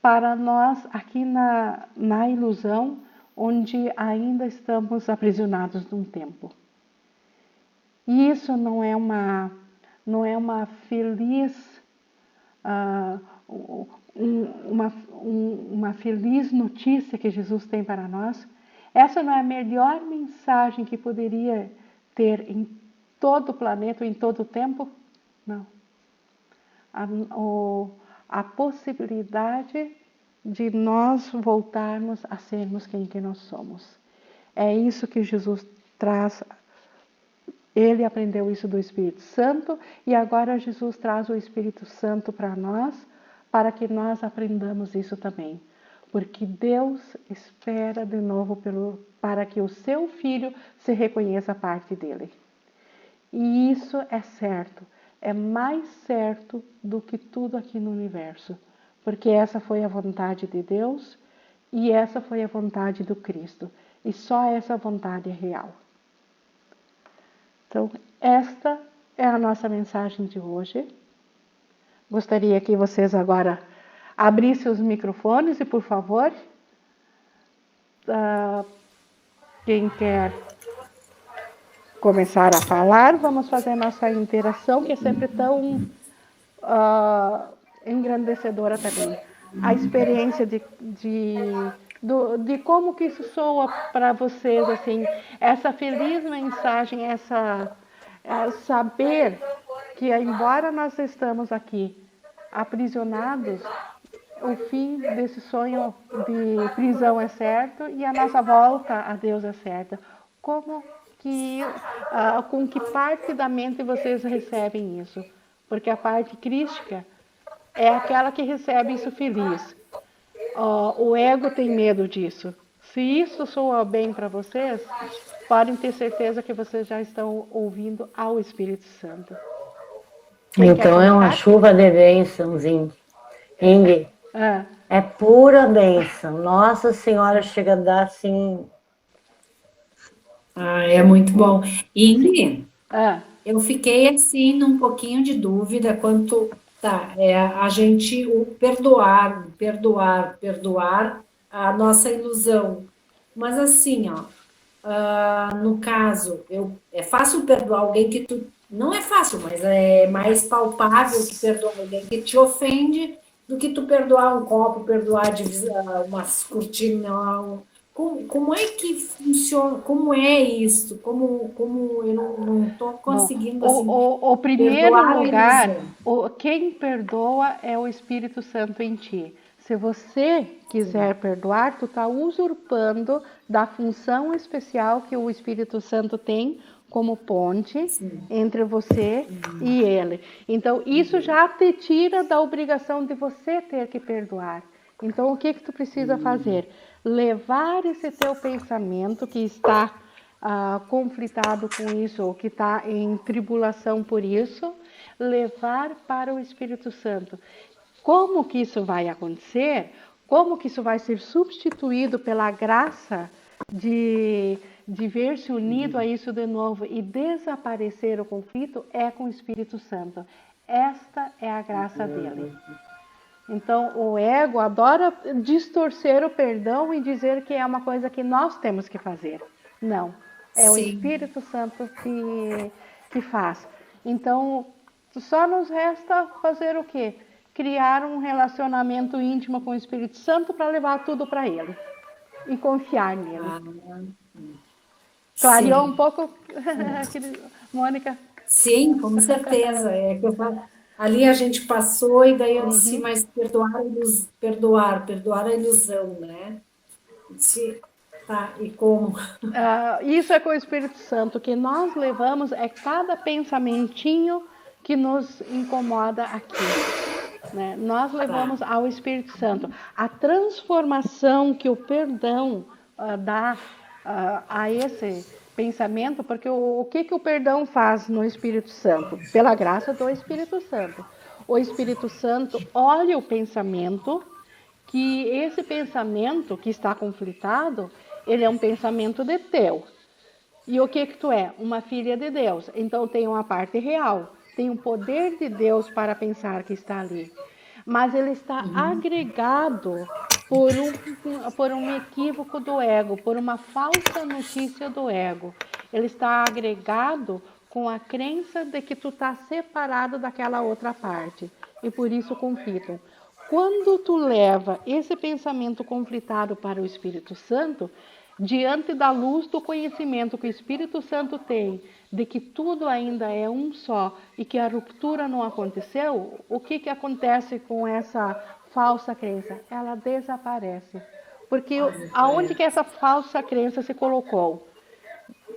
para nós aqui na ilusão, onde ainda estamos aprisionados num tempo. E isso não é uma feliz uma feliz notícia que Jesus tem para nós, Essa não é a melhor mensagem que poderia ter em todo o planeta, ou em todo o tempo? Não. A possibilidade de nós voltarmos a sermos quem que nós somos. É isso que Jesus traz. Ele aprendeu isso do Espírito Santo e agora Jesus traz o Espírito Santo para nós, para que nós aprendamos isso também. Porque Deus espera de novo para que o seu filho se reconheça parte dele. E isso é certo, é mais certo do que tudo aqui no universo, porque essa foi a vontade de Deus e essa foi a vontade do Cristo, e só essa vontade é real. Então, esta é a nossa mensagem de hoje. Gostaria que vocês agora abrissem os microfones e, por favor, quem quer começar a falar, vamos fazer a nossa interação, que é sempre tão engrandecedora também. A experiência de como que isso soa para vocês, assim, essa feliz mensagem, saber que, embora nós estamos aqui aprisionados, o fim desse sonho de prisão é certo e a nossa volta a Deus é certa. Como que, com que parte da mente vocês recebem isso? Porque a parte crística é aquela que recebe isso feliz. O ego tem medo disso. Se isso soa bem para vocês, podem ter certeza que vocês já estão ouvindo ao Espírito Santo.
Então é uma chuva de bênçãos, Ingrid. É pura bênção. Nossa Senhora chega a dar assim...
é muito bom. Ingrid, eu fiquei assim num pouquinho de dúvida quanto a gente perdoar a nossa ilusão. Mas assim, no caso, é fácil perdoar alguém que tu... Não é fácil, mas é mais palpável que perdoar alguém que te ofende do que tu perdoar um copo, perdoar umas cortinas. Como é que funciona? Como é isso? Como eu não estou conseguindo assim,
o primeiro lugar, quem perdoa é o Espírito Santo em ti. Se você quiser perdoar, tu está usurpando da função especial que o Espírito Santo tem como ponte entre você e ele. Então, isso já te tira da obrigação de você ter que perdoar. Então, o que tu precisa fazer? Levar esse teu pensamento que está conflitado com isso, ou que está em tribulação por isso, levar para o Espírito Santo. Como que isso vai acontecer? Como que isso vai ser substituído pela graça de ver-se unido a isso de novo e desaparecer o conflito? É com o Espírito Santo. Esta é a graça dele. Então, o ego adora distorcer o perdão e dizer que é uma coisa que nós temos que fazer. Não, é o Espírito Santo que faz. Então, só nos resta fazer o quê? Criar um relacionamento íntimo com o Espírito Santo para levar tudo para ele e confiar nele. Clareou um pouco, Mônica?
Sim, com certeza. Ali a gente passou e daí eu disse, mas perdoar a ilusão, né? E como?
Isso é com o Espírito Santo, que nós levamos é cada pensamentinho que nos incomoda aqui. Né? Nós levamos ao Espírito Santo. A transformação que o perdão dá a esse pensamento, porque o que o perdão faz no Espírito Santo? Pela graça do Espírito Santo. O Espírito Santo olha o pensamento, que esse pensamento que está conflitado, ele é um pensamento de teu. E o que tu é? Uma filha de Deus. Então tem uma parte real, tem o poder de Deus para pensar que está ali. Mas ele está agregado por um equívoco do ego, por uma falsa notícia do ego. Ele está agregado com a crença de que tu está separado daquela outra parte. E por isso conflitam. Quando tu leva esse pensamento conflitado para o Espírito Santo, diante da luz do conhecimento que o Espírito Santo tem, de que tudo ainda é um só e que a ruptura não aconteceu, o que acontece com essa falsa crença? Ela desaparece. Porque aonde que essa falsa crença se colocou?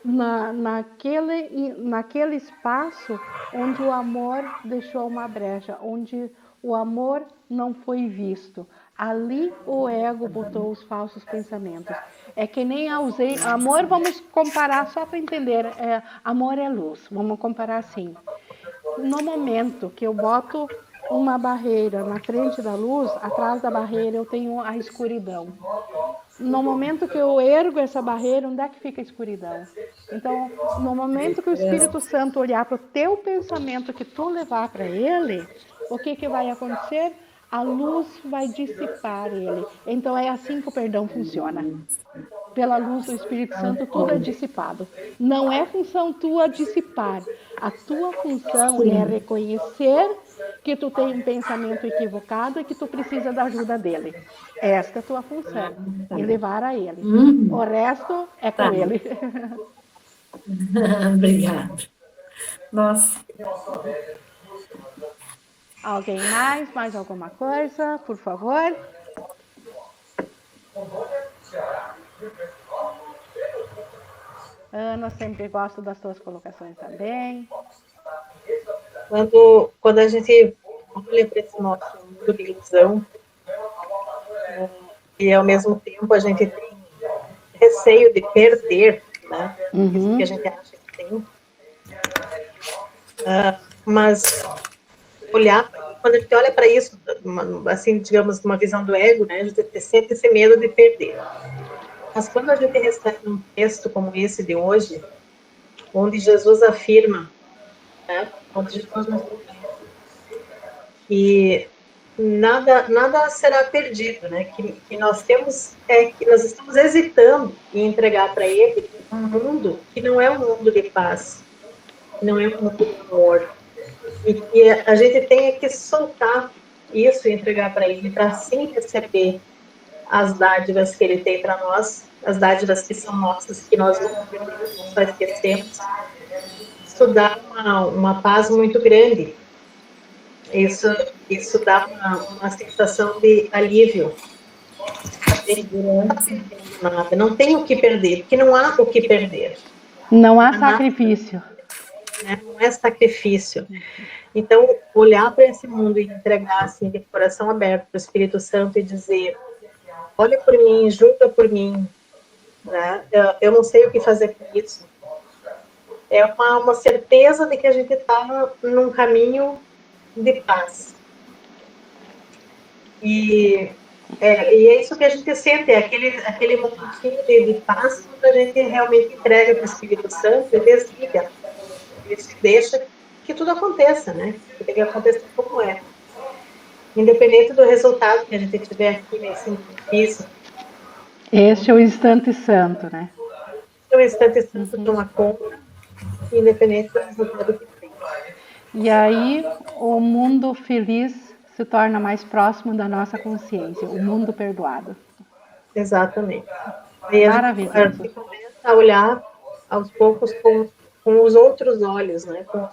Naquele espaço onde o amor deixou uma brecha, onde o amor não foi visto. Ali o ego botou os falsos pensamentos. É que nem amor, vamos comparar só para entender. Amor é luz, vamos comparar assim. No momento que eu boto uma barreira na frente da luz, atrás da barreira eu tenho a escuridão. No momento que eu ergo essa barreira, onde é que fica a escuridão? Então, no momento que o Espírito Santo olhar para o teu pensamento que tu levar para ele, o que vai acontecer? A luz vai dissipar ele. Então, é assim que o perdão funciona. Pela luz do Espírito Santo, tudo é dissipado. Não é função tua dissipar. A tua função é reconhecer que tu tem um pensamento equivocado e que tu precisa da ajuda dele. Esta é a tua função. E levar a ele. O resto é com ele.
Obrigada. Nossa.
Alguém mais alguma coisa, por favor? Ana, sempre gosto das tuas colocações também.
Quando a gente olha para esse nosso mundo de ilusão, e ao mesmo tempo a gente tem receio de perder, né? Isso que a gente acha que tem. Mas olhar, quando a gente olha para isso, assim, digamos, uma visão do ego, né? A gente sente esse medo de perder. Mas quando a gente recebe um texto como esse de hoje, onde Jesus afirma, né? Onde Jesus nos diz que nada será perdido, né? Que nós temos que nós estamos hesitando em entregar para Ele um mundo que não é um mundo de paz, que não é um mundo de amor, e que a gente tem que soltar isso e entregar para Ele, para assim receber as dádivas que Ele tem para nós, as dádivas que são nossas, que nós não esquecemos. Isso dá uma paz muito grande. Isso dá uma sensação de alívio. Nada, não tem o que perder, porque não há o que perder.
Não há sacrifício.
Não é sacrifício. Então, olhar para esse mundo e entregar assim, de coração aberto para o Espírito Santo e dizer: olha por mim, julga por mim, né? Eu não sei o que fazer com isso. É uma certeza de que a gente está num caminho de paz. E é isso que a gente sente, é aquele momentinho de paz que a gente realmente entrega para o Espírito Santo e desliga. E se deixa que tudo aconteça, né? Que tem que acontecer como é. Independente do resultado que a gente tiver aqui nesse difícil.
Este é o instante santo, né?
É o instante santo de uma conta, independente do resultado que tem.
E aí, o mundo feliz se torna mais próximo da nossa consciência, o mundo perdoado.
Exatamente. Aí
Maravilhoso.
A gente começa a olhar aos poucos com os outros olhos, né? Com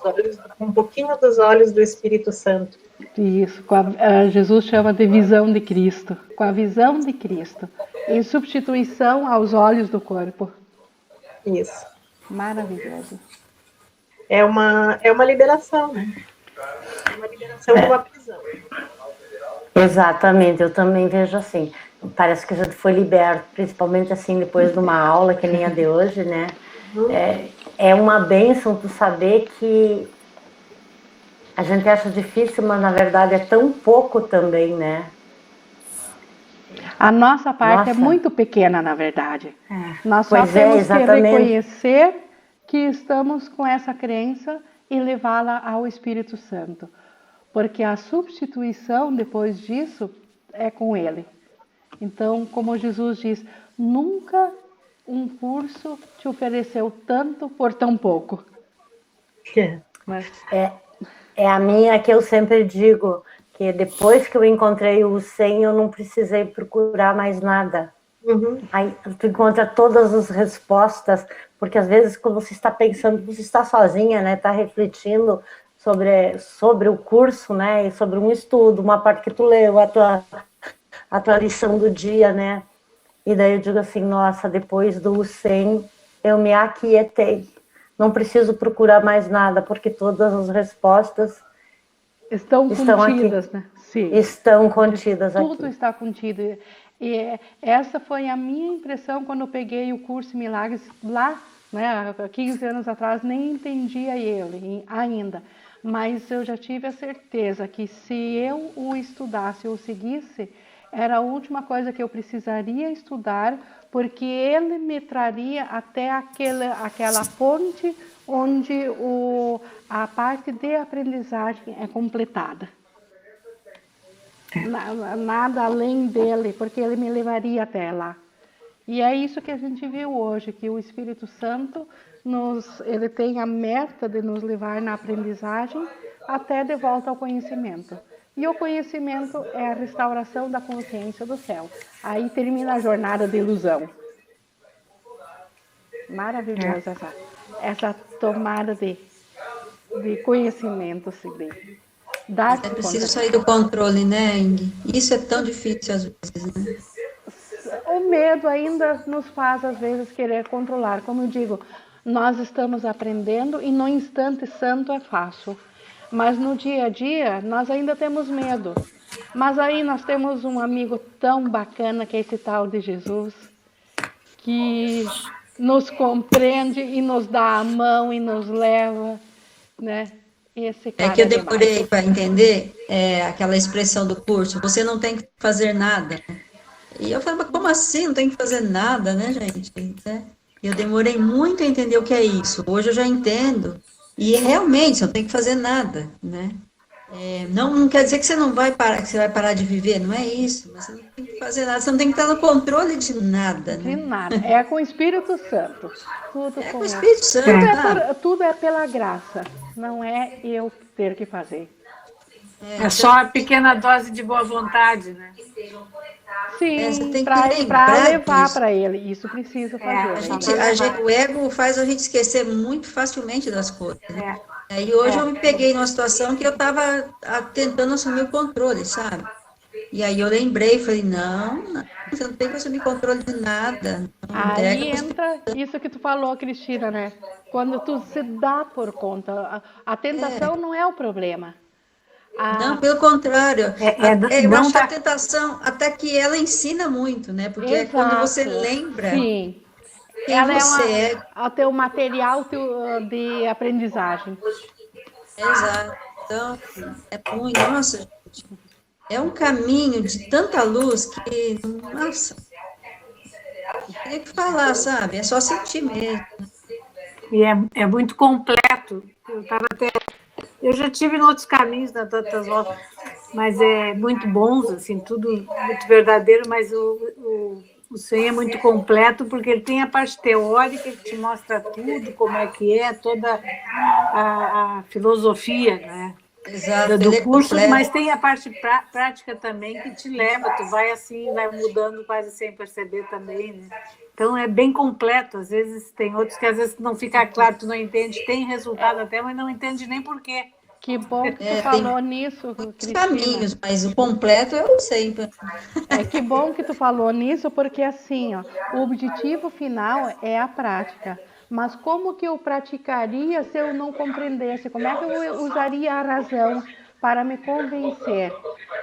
um pouquinho dos olhos do Espírito Santo.
Isso, Jesus chama de visão de Cristo, com a visão de Cristo, em substituição aos olhos do corpo.
Isso.
Maravilhoso.
É uma liberação, né? É uma liberação de uma prisão.
Exatamente, eu também vejo assim. Parece que a gente foi liberto, principalmente assim, depois de uma aula que nem a de hoje, né? É uma bênção tu saber que a gente acha difícil, mas na verdade é tão pouco também, né?
A nossa parte é muito pequena, na verdade. Nós só temos que reconhecer que estamos com essa crença e levá-la ao Espírito Santo. Porque a substituição, depois disso, é com Ele. Então, como Jesus diz, nunca um curso te ofereceu tanto por tão pouco.
É a minha que eu sempre digo, que depois que eu encontrei o 100, eu não precisei procurar mais nada.
Uhum.
Aí tu encontra todas as respostas, porque às vezes quando você está pensando, você está sozinha, né? Está refletindo sobre o curso, né? E sobre um estudo, uma parte que tu leu, a tua lição do dia, né? E daí eu digo assim, nossa, depois do 100, eu me aquietei. Não preciso procurar mais nada, porque todas as respostas
Estão
estão aqui,
contidas, né? Sim.
estão contidas
Tudo
aqui.
está contido. E essa foi a minha impressão quando eu peguei o curso Milagres lá, né, há 15 anos atrás, nem entendia ele ainda. Mas eu já tive a certeza que se eu o estudasse ou seguisse, era a última coisa que eu precisaria estudar, porque ele me traria até aquela ponte onde a parte de aprendizagem é completada. Nada além dele, porque ele me levaria até lá. E é isso que a gente viu hoje, que o Espírito Santo ele tem a meta de nos levar na aprendizagem até de volta ao conhecimento. E o conhecimento é a restauração da consciência do céu. Aí termina a jornada de ilusão. Maravilhosa essa tomada de conhecimento, se bem.
Mas é preciso sair do controle, né, Ing? Isso é tão difícil às vezes, né?
O medo ainda nos faz, às vezes, querer controlar. Como eu digo, nós estamos aprendendo e no instante santo é fácil. Mas no dia a dia, nós ainda temos medo. Mas aí nós temos um amigo tão bacana que é esse tal de Jesus, que nos compreende e nos dá a mão e nos leva, né? Esse
É
cara
que eu
é demais.
demorei para entender aquela expressão do curso, você não tem que fazer nada. E eu falei, mas como assim? Não tem que fazer nada, né, gente? Né? E eu demorei muito a entender o que é isso. Hoje eu já entendo. E realmente, você não tem que fazer nada, né? Não quer dizer que você não vai parar, que você vai parar de viver, não é isso. Mas você não tem que fazer nada, você não tem que estar no controle de nada,
De
né?
nada. É com o Espírito Santo. Tudo
É com
com
o
ele.
Espírito Santo, tá?
Tudo é pela graça. Não é eu ter que fazer.
É só a pequena dose de boa vontade, né?
Você
Sim,
tem que
para
lembrar
levar
disso.
para ele. Isso precisa fazer.
A
Né?
gente, o ego faz a gente esquecer muito facilmente das coisas, né? E hoje eu me peguei numa situação que eu estava tentando assumir o controle, sabe? E aí eu lembrei, falei, não, você não tem que assumir controle de nada. Não, entrega
Aí
para o Espírito.
entra isso que tu falou, Cristina, né? Quando tu se dá por conta. A tentação não é o problema.
Não,
A...
pelo contrário. Eu
não
acho a
tá.
tentação até que ela ensina muito, né? Porque é quando você
Exato.
lembra
Sim.
quem
Ela é
você é.
o teu material de aprendizagem.
Exato. Então, é muito, nossa, é um caminho de tanta luz que, nossa, não tem o que falar, sabe? É só sentir mesmo.
E é muito completo. Eu já tive em outros caminhos na Tantas Voltas, mas é muito bons, assim, tudo muito verdadeiro, mas o sonho é muito completo, porque ele tem a parte teórica que te mostra tudo, como é que é, toda a filosofia, né?
Exato,
Do
ele é
curso, mas
completo.
tem a parte prática também que te leva, tu vai assim, vai mudando quase sem perceber também, né? Então é bem completo, às vezes tem outros que às vezes não fica claro, tu não entende, tem resultado até, mas não entende nem por quê.
Que bom que tu
Tem
falou nisso,
muitos
Cristina.
caminhos, mas o completo eu sei.
Que bom que tu falou nisso, porque assim, ó, o objetivo final é a prática. Mas como que eu praticaria se eu não compreendesse? Como é que eu usaria a razão para me convencer?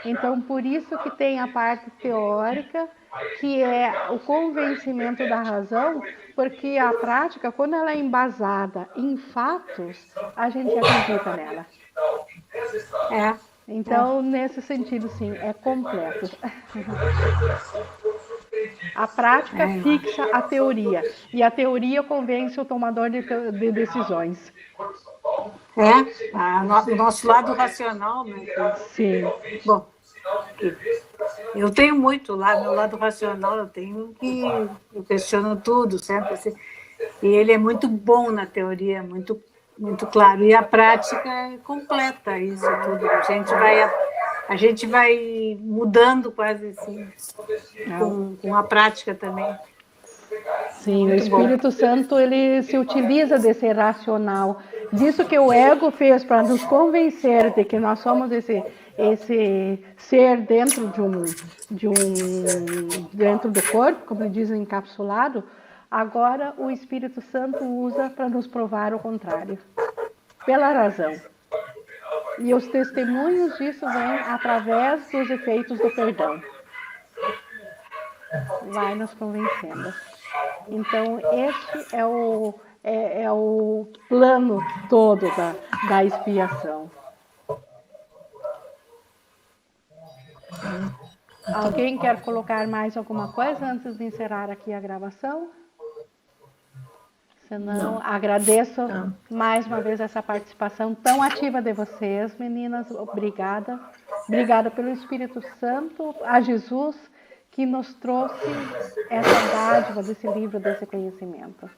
Então, por isso que tem a parte teórica, que é o convencimento da razão, porque a prática, quando ela é embasada em fatos, a gente acredita nela. Então, nesse sentido, sim, é completo. A prática fixa a teoria e a teoria convence o tomador de decisões.
O nosso lado racional, né?
Sim.
Bom, eu tenho muito lá, meu lado racional, eu questiono tudo, sempre assim. E ele é muito bom na teoria, muito, muito claro. E a prática completa isso tudo. A gente vai
a gente vai mudando quase assim, com a prática também.
Sim, o Espírito Santo, ele se utiliza desse racional, disso que o ego fez para nos convencer de que nós somos esse ser dentro dentro do corpo, como dizem, encapsulado. Agora o Espírito Santo usa para nos provar o contrário, pela razão. E os testemunhos disso vêm através dos efeitos do perdão. Vai nos convencendo. Então, este é o plano todo da expiação. Alguém quer colocar mais alguma coisa antes de encerrar aqui a gravação? Senão, agradeço mais uma vez essa participação tão ativa de vocês, meninas. Obrigada. Obrigada pelo Espírito Santo, a Jesus, que nos trouxe essa dádiva desse livro, desse conhecimento.